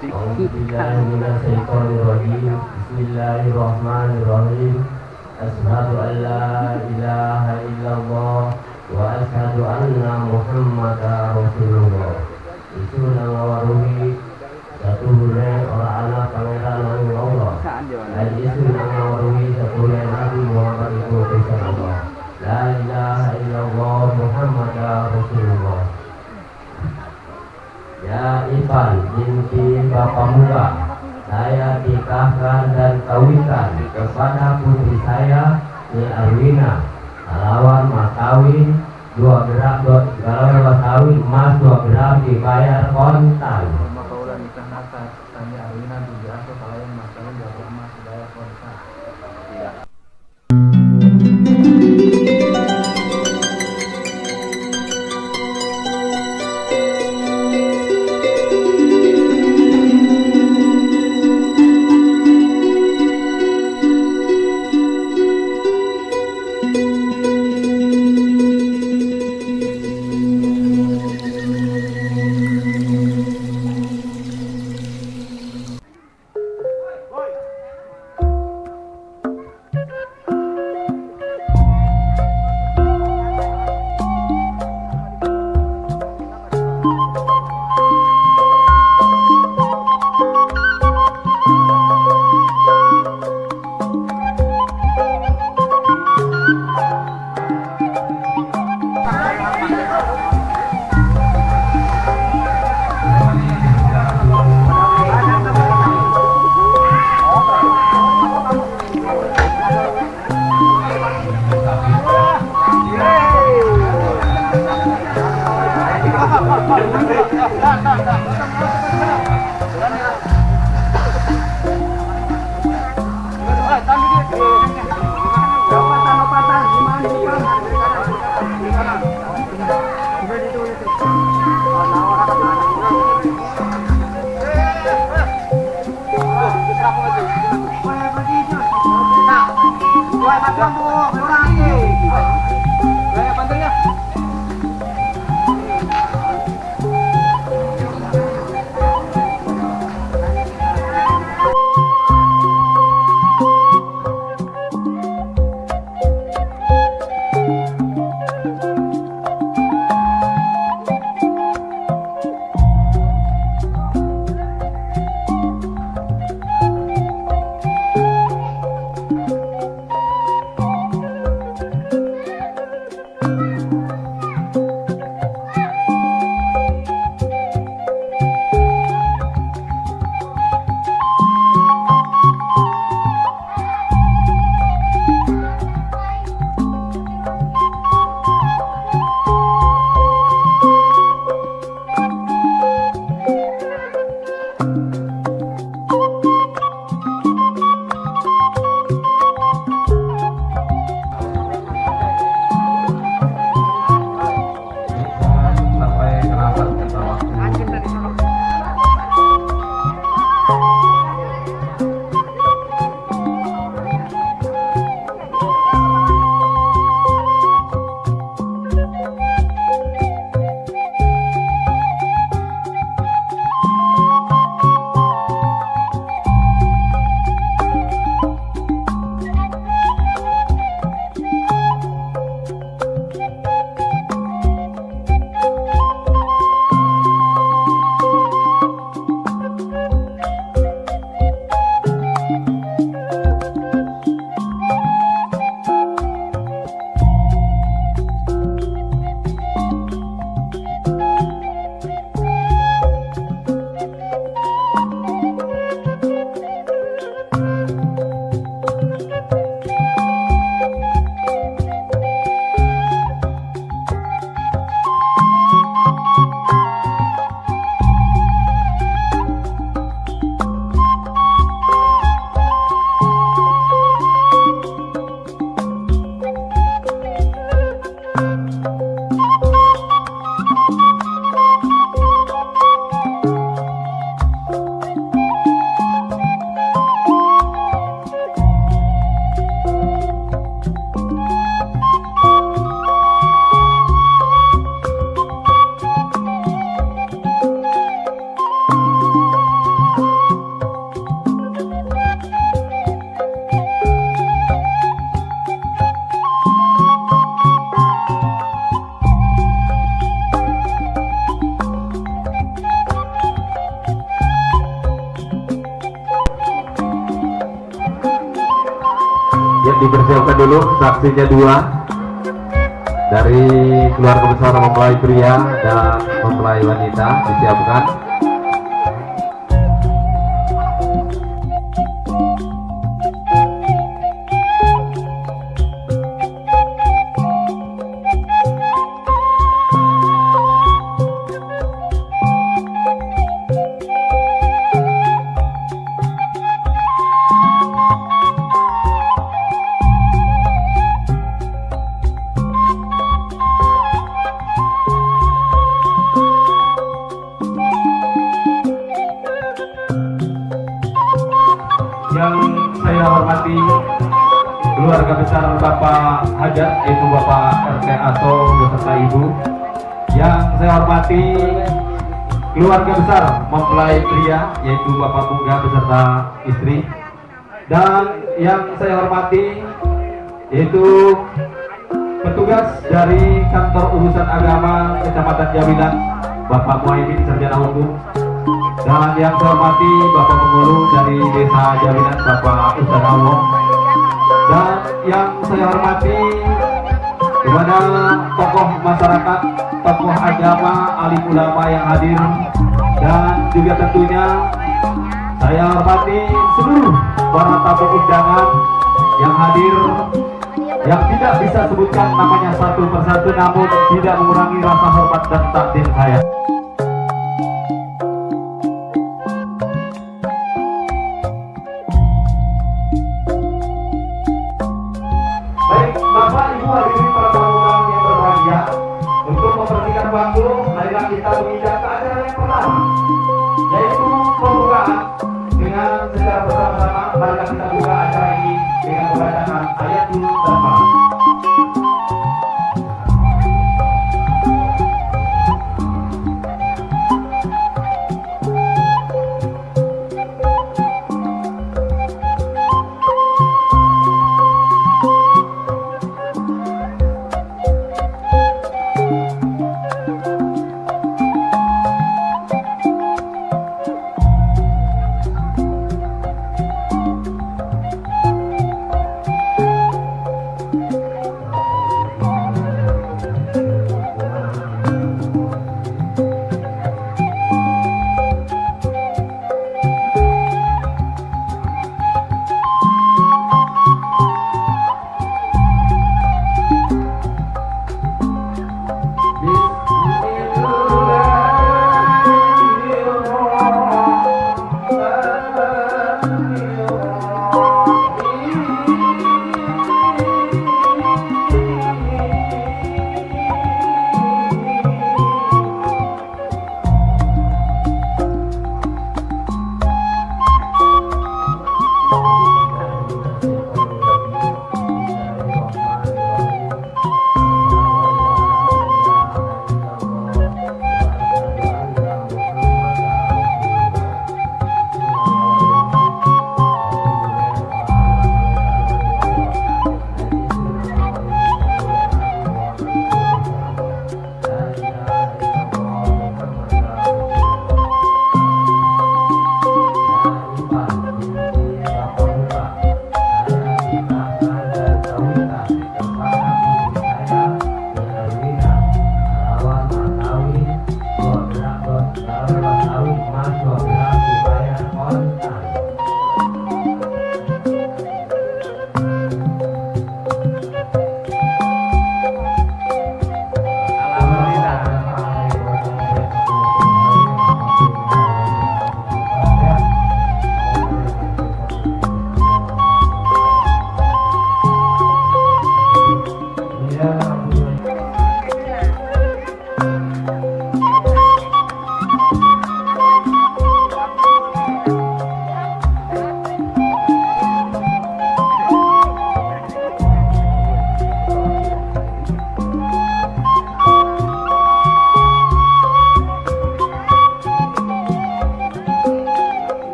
A'udzubillahiminasyaitonirrajim. Bismillahirrahmanirrahim. Asyhadu an la ilaha illallah wa asyhadu anna Muhammadar Rasulullah. Isu nang waruhi satu bulan orang anak pangeran nang Allah. Dan isu nang waruhi satu bulan Nabi Muhammad itu utusan Allah. La ilaha illallah Muhammadar Rasulullah. Ya Ipan binti Bapak Muka, saya nikahkan dan kawinkan kepada putri saya Ni Arwina kalawan mas kawin 2 gram kalawan mas kawin emas 2 gram dibayar kontan. Makaulah nikah nata Ni Arwina dibiasa kalawan mas kawin 2 gram emas dibayar kontan. Iya. dipersiapkan dulu saksinya dua dari keluarga besar mempelai pria dan mempelai wanita disiapkan. Yang saya hormati keluarga besar Bapak Hajat, yaitu Bapak RT Aso beserta Ibu. Yang saya hormati keluarga besar mempelai pria, yaitu Bapak Bunga beserta istri. Dan yang saya hormati yaitu petugas dari kantor urusan agama Kecamatan Jawilan, Bapak Muhaimin Sarjana Hukum. Dan yang saya hormati Bapak Pengurus dari Desa Jawilan, Bapak Ustadz Awong. Dan yang saya hormati kepada tokoh masyarakat, tokoh agama, alim ulama yang hadir. Dan juga tentunya saya hormati seluruh para tamu undangan yang hadir, yang tidak bisa sebutkan namanya satu persatu, namun tidak mengurangi rasa hormat dan takdir saya. Baik, Bapak Ibu hadirin para tamu undangan yang berbahagia, untuk membersihkan waktu, marilah kita menginjak ke acara yang pertama, yaitu pembukaan. Dengan secara bersama-sama, marilah kita buka acara ini dengan membacakan ayatul basmalah.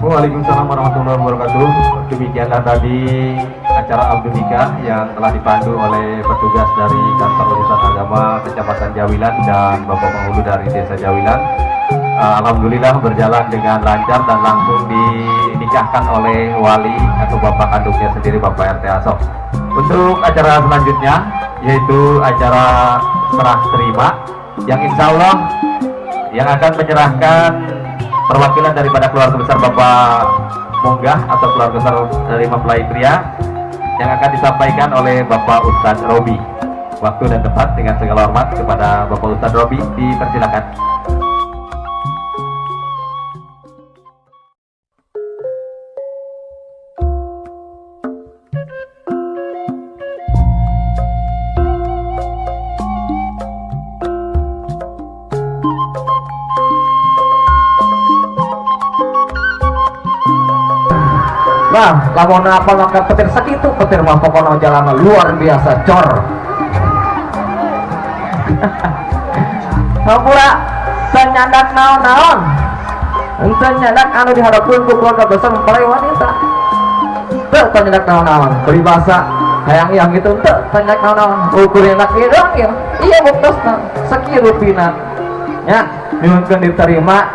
Waalaikumsalam warahmatullahi wabarakatuh. Demikianlah tadi acara Abdul Nikah yang telah dipandu oleh petugas dari Kantor Urusan Agama Kecamatan Jawilan dan Bapak Penghulu dari Desa Jawilan. Alhamdulillah berjalan dengan lancar dan langsung dinikahkan oleh wali atau bapak kandungnya sendiri, Bapak RT Asok. Untuk acara selanjutnya yaitu acara serah terima yang insya Allah yang akan menyerahkan perwakilan daripada keluarga besar Bapak Munggah atau keluarga besar dari mempelai pria yang akan disampaikan oleh Bapak Ustadz Robi. Waktu dan tempat dengan segala hormat kepada Bapak Ustadz Robi, dipersilakan. Nah, lamun apa maka petir segitu, petir mah pokoknya jalan luar biasa cor. Hampura senyandak naon-naon, senyandak anu diharapkan ku keluarga besar mempelai wanita. Tuh senyandak naon-naon, peribahasa hayang-hayang gitu, tuh senyandak naon-naon, ukur enak dong ya. Iya buktasna, sekirupina. Ya, mungkin diterima.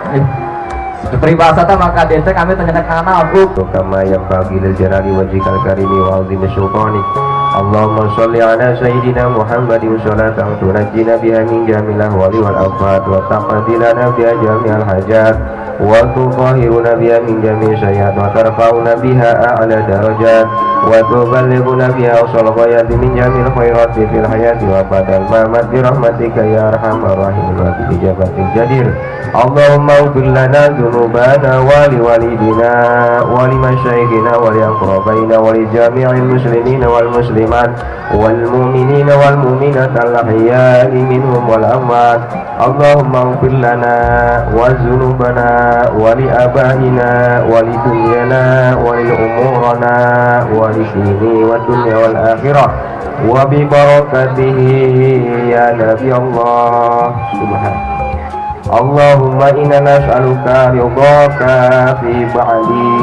Peribahasa maka desa kami ternyata karena aku kama yang bagi lil-jalali wajhikal karimi wa azimi sultani. Allahumma sholli ala sayyidina Muhammadin sholatan tunajjina biha min jamil ahwali wal afat wa taqdilana biha jami'al hajat wa tutahhiruna biha min jami'i sayyi'at wa tarfa'una biha a'la darajat wa tuballighuna biha awsal ghayati min jamil khairati fil hayati wa badal mamat bi rahmatika ya arhamar rahimin wa bi ijabatil jadir. Allahumma ighfir lana dzunubana wa li walidina wa li masyayikhina wa li aqrabaina wa li jami'il muslimina wal muslimat wal mu'minina wal mu'minat al ahya'i minhum wal amwat. Allahumma ighfir lana wa dzunubana wa li abaina wa li dunyana wa li umurana wa li dini wa dunya wal akhirah wa bi barakatihi ya nabi Allah subhanahu. Allahumma inna nas'aluka ridhaka fi ba'di